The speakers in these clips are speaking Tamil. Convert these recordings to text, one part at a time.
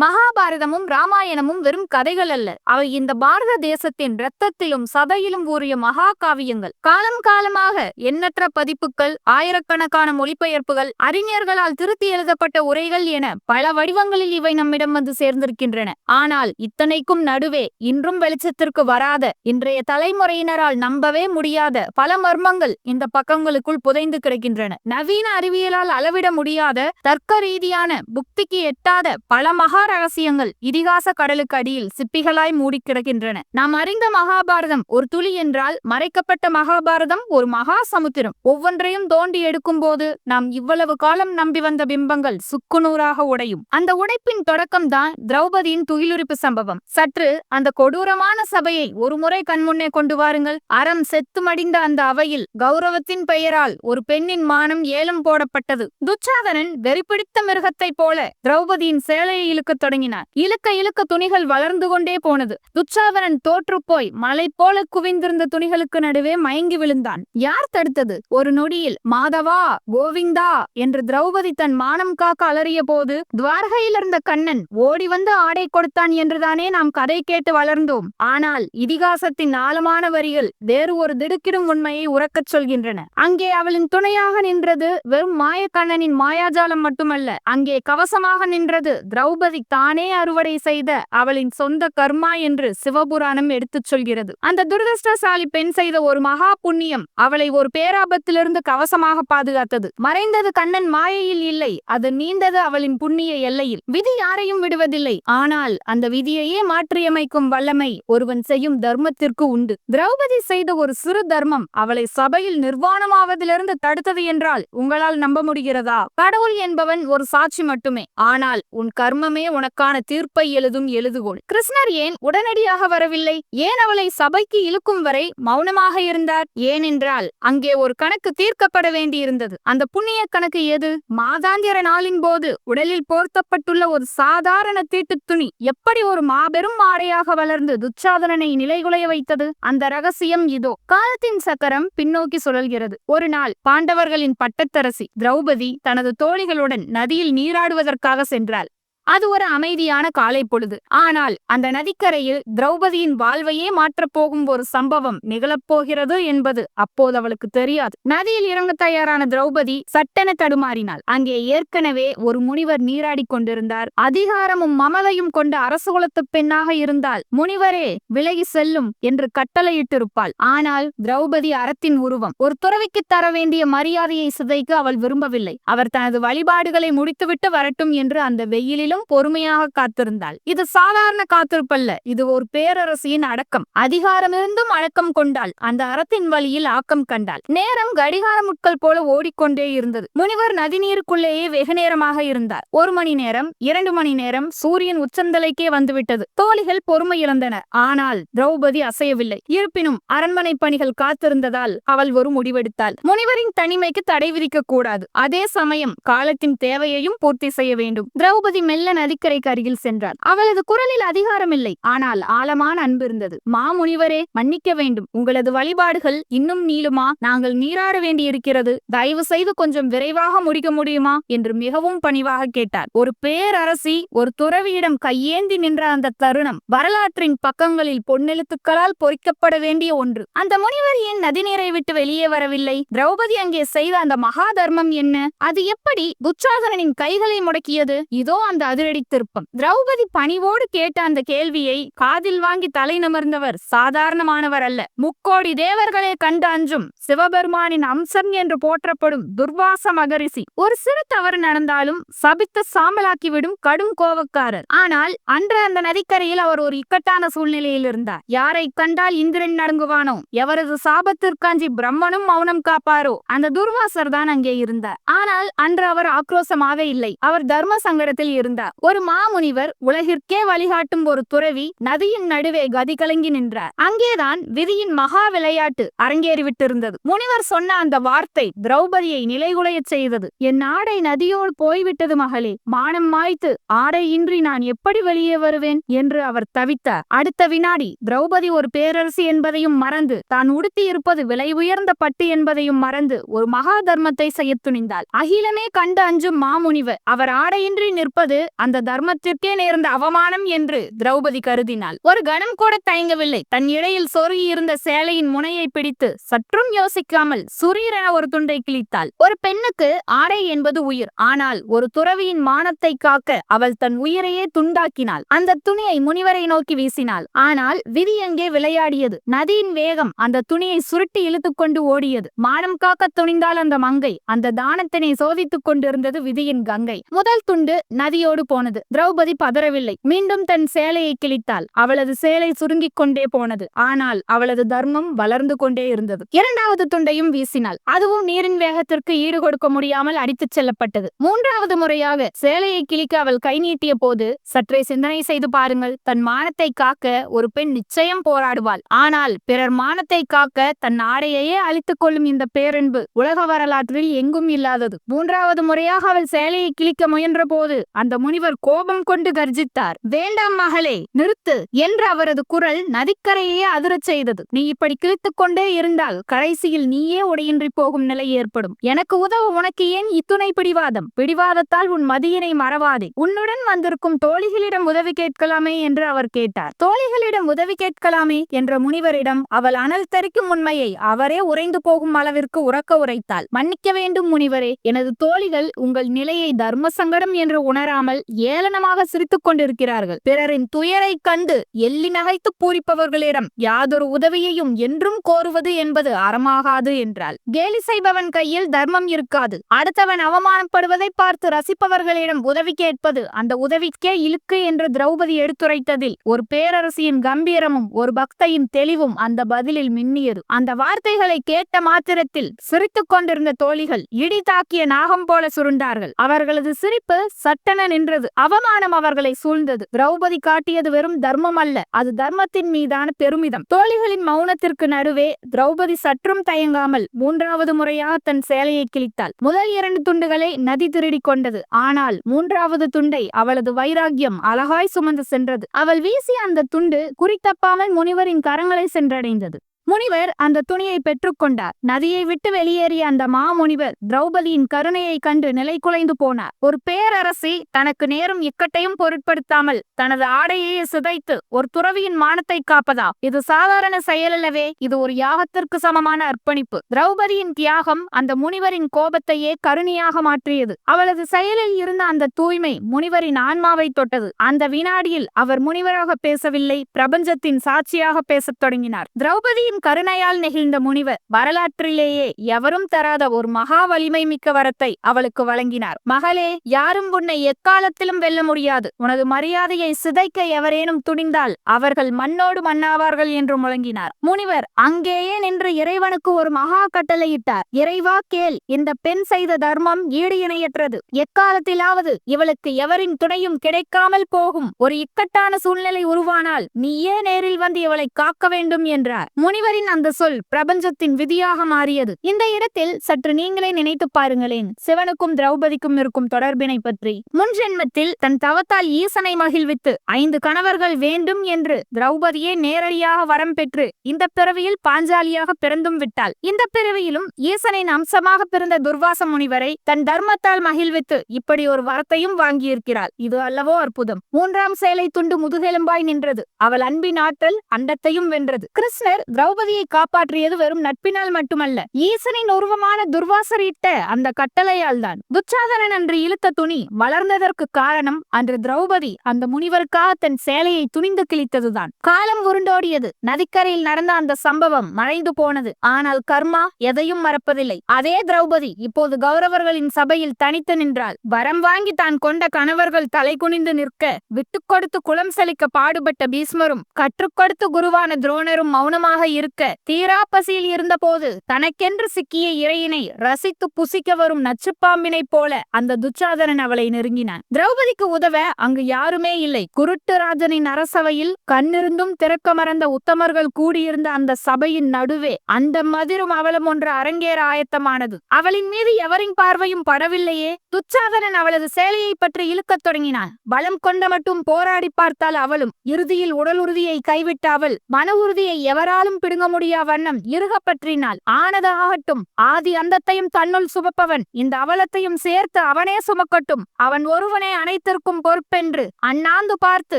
மகாபாரதமும் ராமாயணமும் வெறும் கதைகள் அல்ல. அவை இந்த பாரத தேசத்தின் இரத்தத்திலும் சதையிலும் ஊறிய மகா காவியங்கள். காலம் காலமாக எண்ணற்ற பதிப்புகள், ஆயிரக்கணக்கான மொழிபெயர்ப்புகள், அறிஞர்களால் திருத்தி எழுதப்பட்ட உரைகள் என பல வடிவங்களில் இவை நம்மிடம் வந்து சேர்ந்திருக்கின்றன. ஆனால் இத்தனைக்கும் நடுவே இன்றும் வெளிச்சத்திற்கு வராத, இன்றைய தலைமுறையினரால் நம்பவே முடியாத பல மர்மங்கள் இந்த பக்கங்களுக்குள் புதைந்து கிடக்கின்றன. நவீன அறிவியலால் அளவிட முடியாத, தர்க்க ரீதியான, புக்திக்கு எட்டாத பல மகா ரகசியங்கள் இதிகாச கடலுக்கு அடியில் சிப்பிகளாய் மூடி கிடக்கின்றன. நாம் அறிந்த மகாபாரதம் ஒரு துளி என்றால், மறைக்கப்பட்ட மகாபாரதம் ஒரு மகா சமுத்திரம். ஒவ்வொன்றையும் தோண்டி எடுக்கும் போது நாம் இவ்வளவு காலம் நம்பி வந்த பிம்பங்கள் சுக்குநூறாக உடையும். அந்த உடைப்பின் தொடக்கம்தான் திரௌபதியின் துயிலுரிப்பு சம்பவம். சற்று அந்த கொடூரமான சபையை ஒரு முறை கண்முன்னே கொண்டு வாருங்கள். அறம் செத்து மடிந்த அந்த அவையில் கௌரவத்தின் பெயரால் ஒரு பெண்ணின் மானம் ஏலம் போடப்பட்டது. துச்சாதனன் வெறிபிடித்த மிருகத்தைப் போல திரௌபதியின் சேலையை இழுக்க தொடங்கினார். இழுக்க இழுக்க துணிகள் வளர்ந்து கொண்டே போனது. துச்சாதனன் தோற்று போய் மலை போல குவிந்திருந்த துணிகளுக்கு நடுவே மயங்கி விழுந்தான். யார் தடுத்தது? ஒரு நொடியில் மாதவா, கோவிந்தா என்று திரௌபதி தன் மானம் காக்க அலறிய போது துவாரகையில் இருந்த கண்ணன் ஓடி வந்து ஆடை கொடுத்தான் என்றுதானே நாம் கதை கேட்டு வளர்ந்தோம். ஆனால் இதிகாசத்தின் ஆழமான வரிகள் வேறு ஒரு திடுக்கிடும் உண்மையை உறக்கச் சொல்கின்றன. அங்கே அவளின் துணையாக நின்றது வெறும் மாயக்கண்ணனின் மாயாஜாலம் மட்டுமல்ல. அங்கே கவசமாக நின்றது திரௌபதி தானே அறுவடை செய்த அவளின் சொந்த கர்மா என்று சிவபுராணம் எடுத்துச் சொல்கிறது. அந்த துரதிருஷ்டசாலி பெண் செய்த ஒரு மகா புண்ணியம் அவளை ஒரு பேராபத்திலிருந்து கவசமாக பாதுகாத்தது. மறைந்தது கண்ணன் மாயையில் இல்லை, அது நீண்டது அவளின் புண்ணிய எல்லையில். விதி யாரையும் விடுவதில்லை, ஆனால் அந்த விதியையே மாற்றியமைக்கும் வல்லமை ஒருவன் செய்யும் தர்மத்திற்கு உண்டு. திரௌபதி செய்த ஒரு சிறு தர்மம் அவளை சபையில் நிர்வாணமாவதிலிருந்து தடுத்தது என்றால் உங்களால் நம்ப முடிகிறதா? கடவுள் என்பவன் ஒரு சாட்சி மட்டுமே, ஆனால் உன் கர்மமே உனக்கான தீர்ப்பை எழுதும் எழுதுகோள். கிருஷ்ணர் ஏன் உடனடியாக வரவில்லை? ஏன் அவளை சபைக்கு இழுக்கும் வரை மௌனமாக இருந்தார்? ஏனென்றால் அங்கே ஒரு கணக்கு தீர்க்கப்பட வேண்டியிருந்தது. அந்த புண்ணிய கணக்கு எது? மாதாந்திர நாளின் போது உடலில் போர்த்தப்பட்டுள்ள ஒரு சாதாரண தீட்டு துணி எப்படி ஒரு மாபெரும் ஆடையாக வளர்ந்து துச்சாதனனை நிலைகுலைய வைத்தது? அந்த ரகசியம் இதோ. காலத்தின் சக்கரம் பின்னோக்கி சுழல்கிறது. ஒரு நாள் பாண்டவர்களின் பட்டத்தரசி திரௌபதி தனது தோழிகளுடன் நதியில் நீராடுவதற்காக சென்றாள். அது ஒரு அமைதியான காலை பொழுது. ஆனால் அந்த நதிக்கரையில் திரௌபதியின் வாழ்வையே மாற்றப் போகும் ஒரு சம்பவம் நிகழப்போகிறது என்பது அப்போது அவளுக்கு தெரியாது. நதியில் இறங்க தயாரான திரௌபதி சட்டென தடுமாறினாள். அங்கே ஏற்கனவே ஒரு முனிவர் நீராடி கொண்டிருந்தார். அதிகாரமும் மமதையும் கொண்ட அரசகுலத்து பெண்ணாக இருந்தால் முனிவரே விலகி செல்லும் என்று கட்டளையிட்டிருப்பாள். ஆனால் திரௌபதி அறத்தின் உருவம். ஒரு துறவிக்கு தர வேண்டிய மரியாதையை சிதைக்க அவள் விரும்பவில்லை. அவர் தனது வழிபாடுகளை முடித்துவிட்டு வரட்டும் என்று அந்த வெயிலில் பொறுமையாக காத்திருந்தாள். இது சாதாரண காத்திருப்பல்ல, இது ஒரு பேரரசியின் அடக்கம். அதிகாரமிருந்தும் அடக்கம் கொண்டாள். அந்த அறத்தின் வழியில் ஆக்கம் கண்டாள். நேரம் கடிகார முட்கள் போல ஓடிக்கொண்டே இருந்தது. முனிவர் நதிநீருக்குள்ளேயே வெகு நேரமாக இருந்தார். 1 மணி நேரம், 2 மணி நேரம், சூரியன் உச்சந்தலைக்கே வந்துவிட்டது. தோழிகள் பொறுமை இழந்தனர். ஆனால் திரௌபதி அசையவில்லை. இருப்பினும் அரண்மனை பணிகள் காத்திருந்ததால் அவள் ஒரு முடிவெடுத்தாள். முனிவரின் தனிமைக்கு தடை விதிக்க கூடாது. அதே சமயம் காலத்தின் தேவையையும் பூர்த்தி செய்ய வேண்டும். திரௌபதி மெல்ல நதிக்கரைக்கு அருகில் சென்றாள். அவளது குரலில் அதிகாரம் இல்லை, ஆனால் ஆழமான அன்பு இருந்தது. மாமுனிவரே, மன்னிக்க வேண்டும். உங்களது வழிபாடுகள் இன்னும் நீளுமா? நாங்கள் நீராட வேண்டியிருக்கிறது. தயவு செய்து கொஞ்சம் விரைவாக முடிக்க முடியுமா என்று மிகவும் பணிவாக கேட்டார். ஒரு பேரரசி ஒரு துறவியிடம் கையேந்தி நின்ற அந்த தருணம் வரலாற்றின் பக்கங்களில் பொன்னெழுத்துக்களால் பொறிக்கப்பட வேண்டிய ஒன்று. அந்த முனிவர் ஏன் நதிநீரை விட்டு வெளியே வரவில்லை? திரௌபதி அங்கே செய்த அந்த மகா தர்மம் என்ன? அது எப்படி துச்சாதனனின் கைகளை முடக்கியது? இதோ அந்த அதிரடி திருப்பம். திரௌபதி பணிவோடு கேட்ட அந்த கேள்வியை காதில் வாங்கி தலை நிமிர்ந்தவர் சாதாரணமானவர் அல்ல. 3 தேவர்களே கண்டு அஞ்சும் சிவபெருமானின் அம்சம் என்று போற்றப்படும் துர்வாச மகரிஷி. ஒரு சிறு தவறு நடந்தாலும் சபித்து சாம்பலாக்கிவிடும் கடும் கோபக்காரர். ஆனால் அன்று அந்த நதிக்கரையில் அவர் ஒரு இக்கட்டான சூழ்நிலையில் இருந்தார். யாரை கண்டால் இந்திரன் நடுங்குவானோ, எவரது சாபத்திற்காஞ்சி பிரம்மனும் மௌனம் காப்பாரோ, அந்த துர்வாசர் தான் அங்கே இருந்தார். ஆனால் அன்று அவர் ஆக்ரோசமாக இல்லை. அவர் தர்ம சங்கடத்தில் இருந்தார். ஒரு மாமுனிவர், உலகிற்கே வழிகாட்டும் ஒரு துறவி நதியின் நடுவே கதி கலங்கி நின்றார். அங்கேதான் விதியின் மகா விளையாட்டு அரங்கேறிவிட்டிருந்தது. முனிவர் சொன்ன அந்த வார்த்தை திரௌபதியை நிலைகுலைய செய்தது. என் ஆடை நதியோடு போய்விட்டது மகளே. மானம் மாய்த்து ஆடையின்றி நான் எப்படி வெளியே வருவேன் என்று அவர் தவித்தார். அடுத்த வினாடி திரௌபதி ஒரு பேரரசி என்பதையும் மறந்து, தான் உடுத்தி இருப்பது விலை உயர்ந்த பட்டு என்பதையும் மறந்து ஒரு மகா தர்மத்தை செய்ய துணிந்தாள். அகிலமே கண்டு அஞ்சும் மாமுனிவர் அவர் ஆடையின்றி நிற்பது அந்த தர்மத்திற்கே நேர்ந்த அவமானம் என்று திரௌபதி கருதினாள். ஒரு கணம் கூட தயங்கவில்லை. தன் இடையில் சொருகி இருந்த சேலையின் முனையை பிடித்து சற்றும் யோசிக்காமல் சுரீரென ஒரு துண்டை கிழித்தாள். ஒரு பெண்ணுக்கு ஆடை என்பது உயிர். ஆனால் ஒரு துறவியின் மானத்தை காக்க அவள் தன் உயிரையே துண்டாக்கினாள். அந்த துணியை முனிவரை நோக்கி வீசினாள். ஆனால் விதி எங்கே விளையாடியது. நதியின் வேகம் அந்த துணியை சுருட்டி இழுத்துக் கொண்டு ஓடியது. மானம் காக்க துணிந்தால் அந்த மங்கை. அந்த தானத்தினை சோதித்துக் கொண்டிருந்தது விதியின் கங்கை. முதல் துண்டு நதியோடு போனது. திரௌபதி பதறவில்லை. மீண்டும் தன் சேலையை கிழித்தாள். அவளது சேலை சுருங்கிக் கொண்டே போனது. ஆனால் அவளது தர்மம் வளர்ந்து கொண்டே இருந்தது. இரண்டாவது துண்டையும் வீசினாள். அதுவும் நீரின் வேகத்திற்கு ஈடு கொடுக்க முடியாமல் அடித்துச் செல்லப்பட்டது. மூன்றாவது முறையாக சேலையை கிழிக்க அவள் கை நீட்டிய போது சற்றே சிந்தனை செய்து பாருங்கள். தன் மானத்தை காக்க ஒரு பெண் நிச்சயம் போராடுவாள். ஆனால் பிறர் மானத்தை காக்க தன் ஆடையையே அழித்துக் கொள்ளும் இந்த பேரன்பு உலக வரலாற்றில் எங்கும் இல்லாதது. மூன்றாவது முறையாக அவள் சேலையை கிழிக்க முயன்ற போது அந்த முனிவர் கோபம் கொண்டு கர்ஜித்தார். வேண்டாம் மகளே, நிறுத்து என்று அவரது குரல் நதிக்கரையே அதிரச் செய்தது. நீ இப்படி கிழித்துக் கொண்டே இருந்தால் கடைசியில் நீயே உடையின்றி போகும் நிலை ஏற்படும். எனக்கு உதவ உனக்கு ஏன் இத்துணை பிடிவாதம்? பிடிவாதத்தால் உன் மதியினை மறவாதே. உன்னுடன் வந்திருக்கும் தோழிகளிடம் உதவி கேட்கலாமே என்று அவர் கேட்டார். தோழிகளிடம் உதவி கேட்கலாமே என்ற முனிவரிடம் அவள் அனல் தரிக்கும் உண்மையை அவரே உறைந்து போகும் அளவிற்கு உறக்க உரைத்தாள். மன்னிக்க வேண்டும் முனிவரே, எனது தோழிகள் உங்கள் நிலையை தர்ம சங்கடம் என்று உணராமல் ஏளனமாக சிரித்துக் கொண்டிருக்கிறார்கள். பிறரின் துயரை கண்டு எள்ளி நகைத்து பூரிப்பவர்களிடம் யாதொரு உதவியையும் என்றும் கோருவது என்பது அறமாகாது என்றாள். கேலி செய்பவன் கையில் தர்மம் இருக்காது. அடுத்தவன் அவமானப்படுவதை பார்த்து ரசிப்பவர்களிடம் உதவி கேட்பது அந்த உதவிக்கே இழுக்கு என்று திரௌபதி எடுத்துரைத்ததில் ஒரு பேரரசியின் கம்பீரமும் ஒரு பக்தையின் தெளிவும் அந்த பதிலில் மின்னியது. அந்த வார்த்தைகளை கேட்ட மாத்திரத்தில் சிரித்துக் கொண்டிருந்த தோழிகள் இடி தாக்கிய நாகம் போல சுருண்டார்கள். அவர்களது சிரிப்பு சட்டென நின்றது. அவமானம் அவர்களை சூழ்ந்தது. திரௌபதி காட்டியது வெறும் தர்மம் அல்ல, அது தர்மத்தின் மீதான பெருமிதம். தோழிகளின் மௌனத்திற்கு நடுவே திரௌபதி சற்றும் தயங்காமல் மூன்றாவது முறையாக தன் சேலையை கிழித்தாள். முதல் 2 துண்டுகளை நதி திருடி கொண்டது. ஆனால் மூன்றாவது துண்டை அவளது வைராக்கியம் அழகாய் சுமந்து சென்றது. அவள் வீசிய அந்த துண்டு குறித்தப்பாமல் முனிவரின் கரங்களை சென்றடைந்தது. முனிவர் அந்த துணியை பெற்றுக்கொண்டார். நதியை விட்டு வெளியேறிய அந்த மாமுனிவர் திரௌபதியின் கருணையை கண்டு நிலை குலைந்து போனார். ஒரு பேரரசி தனக்கு நேரும் இக்கட்டையும் பொருட்படுத்தாமல் தனது ஆடையை சிதைத்து ஒரு துறவியின் மானத்தை காப்பதா? இது சாதாரண செயலல்லவே. இது ஒரு யாகத்திற்கு சமமான அர்ப்பணிப்பு. திரௌபதியின் தியாகம் அந்த முனிவரின் கோபத்தையே கருணையாக மாற்றியது. அவளது செயலில் இருந்த அந்த தூய்மை முனிவரின் ஆன்மாவை தொட்டது. அந்த வினாடியில் அவர் முனிவராக பேசவில்லை, பிரபஞ்சத்தின் சாட்சியாக பேசத் தொடங்கினார். திரௌபதி கருணையால் நெகிழ்ந்த முனிவர் வரலாற்றிலேயே எவரும் தராத ஒரு மகா வலிமை மிக்க வரத்தை அவளுக்கு வழங்கினார். மகளே, யாரும் உன்னை எக்காலத்திலும் வெல்ல முடியாது. உனது மரியாதையை சிதைக்க எவரேனும் துணிந்தால் அவர்கள் மண்ணோடு மண்ணாவார்கள் என்று முழங்கினார். முனிவர் அங்கேயே நின்று இறைவனுக்கு ஒரு மகா கட்டளையிட்டார். இறைவா கேள், இந்த பெண் செய்த தர்மம் ஈடு இணையற்றது. எக்காலத்திலாவது இவளுக்கு எவரின் துணையும் கிடைக்காமல் போகும் ஒரு இக்கட்டான சூழ்நிலை உருவானால் நீயே நேரில் வந்து இவளை காக்க வேண்டும் என்றார். முனிவரின் அந்த சொல் பிரபஞ்சத்தின் விதியாக மாறியது. இந்த இடத்தில் சற்று நீங்களே நினைத்து பாருங்களேன் சிவனுக்கும் திரௌபதிக்கும் இருக்கும் தொடர்பினை பற்றி. முன் ஜென்மத்தில் தன் தவத்தால் ஈசனை மகிழ்வித்து 5 கணவர்கள் வேண்டும் என்று திரௌபதியே நேரடியாக வரம் பெற்று இந்த பிறவியில் பாஞ்சாலியாக பிறந்தும் விட்டாள். இந்த பிறவியிலும் ஈசனின் அம்சமாக பிறந்த துர்வாச முனிவரை தன் தர்மத்தால் மகிழ்வித்து இப்படி ஒரு வரத்தையும் வாங்கியிருக்கிறாள். இது அல்லவோ அற்புதம். 3ஆம் சேலை துண்டு முதுகெலும்பாய் நின்றது. அவள் அன்பின் ஆற்றல் அண்டத்தையும் வென்றது. கிருஷ்ணர் திரௌபதியை காப்பாற்றியது வெறும் நட்பினால் மட்டுமல்ல, ஈசனின் உருவமான துர்வாசர் இட்ட அந்த கட்டளையால் தான். துச்சாதனன் அன்று இழுத்த துணி வளர்ந்ததற்கு காரணம் அன்று திரௌபதி அந்த முனிவருக்காக தன் சேலையை துணிந்து கிழித்ததுதான். காலம் உருண்டோடியது. நதிக்கரையில் நடந்த அந்த சம்பவம் மறைந்து போனது. ஆனால் கர்மா எதையும் மறப்பதில்லை. அதே திரௌபதி இப்போது கௌரவர்களின் சபையில் தனித்து நின்றாள். வரம் வாங்கி தான் கொண்ட கணவர்கள் தலை குனிந்து நிற்க விட்டுக் கொடுத்து குலம் செழிக்க பாடுபட்ட பீஷ்மரும் கற்றுக் கொடுத்து குருவான துரோணரும் மௌனமாக இருக்க, தீரா பசியில் இருந்த போது தனக்கென்று சிக்கிய இறையினை ரசித்து புசிக்க வரும் நச்சுப்பாம்பினை போல அந்த துச்சாதனன் அவளை நெருங்கினான். திரௌபதிக்கு உதவ அங்கு யாருமே இல்லை. குருட்டு ராஜனின் அரசவையில் கண்ணிருந்தும் திறக்க மறந்த உத்தமர்கள் கூடியிருந்த அந்த சபையின் நடுவே அந்த மதிரும் அவலம் ஒன்று அரங்கேற ஆயத்தமானது. அவளின் மீது எவரின் பார்வையும் படவில்லையே. துச்சாதனன் அவளது சேலையை பற்றி இழுக்கத் தொடங்கினான். பலம் கொண்ட மட்டும் போராடி பார்த்தால் அவளும். இறுதியில் உடல் உறுதியை கைவிட்ட அவள் மன உறுதியை எவராலும் பிடுங்க முடியா வண்ணம் இறுக பற்றினாள். ஆனது ஆகட்டும், ஆதி அந்தத்தையும் தன்னுள் சுமப்பவன் இந்த அவலத்தையும் சேர்த்து அவனே சுமக்கட்டும், அவன் ஒருவனே அனைத்திற்கும் பொறுப்பென்று அண்ணாந்து பார்த்து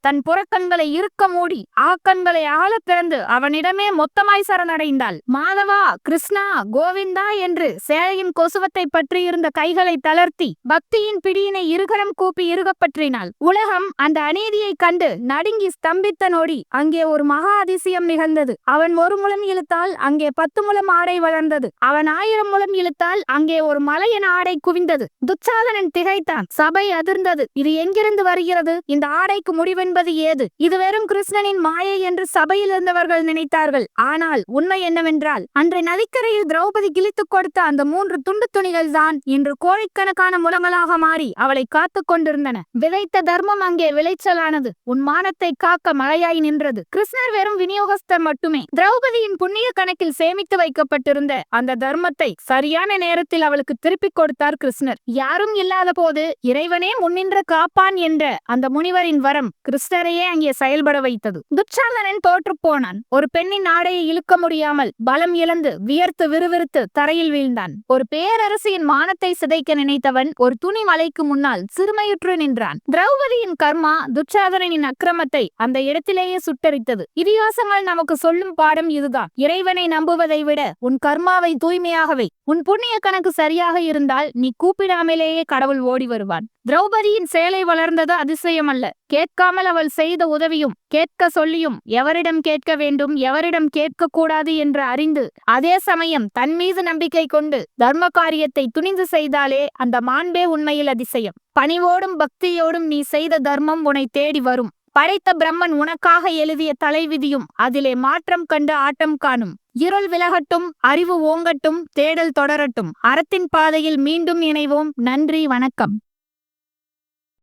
தன் புறக்கண்களை இறுக்க மூடி ஆக்கண்களை ஆழத் திறந்து அவனிடமே மொத்தமாய் சரணடைந்தாள். மாதவா, கிருஷ்ணா, கோவிந்தா என்று சேலையின் கொசுவத்தை பற்றியிருந்த கைகளை தளர்த்தி பக்தியின் பிடியினை இருகரம் கூப்பி இறுகப் பற்றினாள். உலகம் அந்த அநீதியை கண்டு நடுங்கி ஸ்தம்பித்த நொடி அங்கே ஒரு மகா அதிசயம் நிகழ்ந்தது. அவன் ஒரு முழம் இழுத்தால் அங்கே 10 முழம் ஆடை வளர்ந்தது. அவன் 1000 முழம் இழுத்தால் அங்கே ஒரு மலையின் ஆடை குவிந்தது. துச்சாதனன் திகைத்தான். சபை அதிர்ந்தது. இது எங்கிருந்து வருகிறது? இந்த ஆடைக்கு முடிவென்பது ஏது? இது வெறும் கிருஷ்ணனின் மாயை என்று சபையில் இருந்தவர்கள் நினைத்தார்கள். ஆனால் உண்மை என்னவென்றால், அன்றை நதிக்கரையில் திரௌபதி கிழித்துக் கொடுத்த அந்த 3 துண்டு துணிகள் தான் இன்று கோடிக்கணக்கான முழங்களாக மாறி அவளை காத்து கொண்டிருந்தன. விதைத்த தர்மம் அங்கே விளைச்சலானது. உன் மானத்தை காக்க மழையாய் நின்றது. கிருஷ்ணர் வெறும் விநியோகஸ்தர் மட்டுமே. திரௌபதியின் புண்ணிய கணக்கில் சேமித்து வைக்கப்பட்டிருந்த அந்த தர்மத்தை சரியான நேரத்தில் அவளுக்கு திருப்பிக் கொடுத்தார் கிருஷ்ணர். யாரும் இல்லாத போது இறைவனே முன்னின்று காப்பான் என்ற அந்த முனிவரின் வரம் கிருஷ்ணரையே அங்கே செயல்பட வைத்தது. துச்சாதனன் தோற்று போனான். ஒரு பெண்ணின் ஆடையை இழுக்க முடியாமல் பலம் இழந்து வியர்த்து விறுவிறுத்து தரையில் வீழ்ந்தான். ஒரு பேரரசியின் மானத்தை சிதைக்க நினைத்தவன் ஒரு துணி மலைக்கு முன்னால் சிறுமையுற்று நின்றான். திரௌபதியின் கர்மா துச்சாதனனின் அக்கிரமத்தை அந்த இடத்திலேயே சுட்டரித்தது. இதிகாசங்கள் நமக்கு சொல்லும் பாடம் இதுதான். இறைவனை நம்புவதை விட உன் கர்மாவை தூய்மையாகவே. உன் புண்ணிய கணக்கு சரியாக இருந்தால் நீ கூப்பிடாமலேயே கடவுள் ஓடி வருவான். திரௌபதியின் சேலை வளர்ந்தது அதிசயம் அல்ல. கேட்காமல் அவள் செய்த உதவியும் கேட்க சொல்லியும் எவரிடம் கேட்க வேண்டும் எவரிடம் கேட்க கூடாது என்று அறிந்து அதே சமயம் தன் மீது நம்பிக்கை கொண்டு தர்ம காரியத்தை துணிந்து செய்தாலே அந்த மாண்பே உண்மையில் அதிசயம். பணிவோடும் பக்தியோடும் நீ செய்த தர்மம் உன்னை தேடி வரும். படைத்த பிரம்மன் உனக்காக எழுதிய தலைவிதியும் அதிலே மாற்றம் கண்டு ஆட்டம் காணும். இருள் விலகட்டும், அறிவு ஓங்கட்டும், தேடல் தொடரட்டும். அறத்தின் பாதையில் மீண்டும் இணைவோம். நன்றி, வணக்கம்.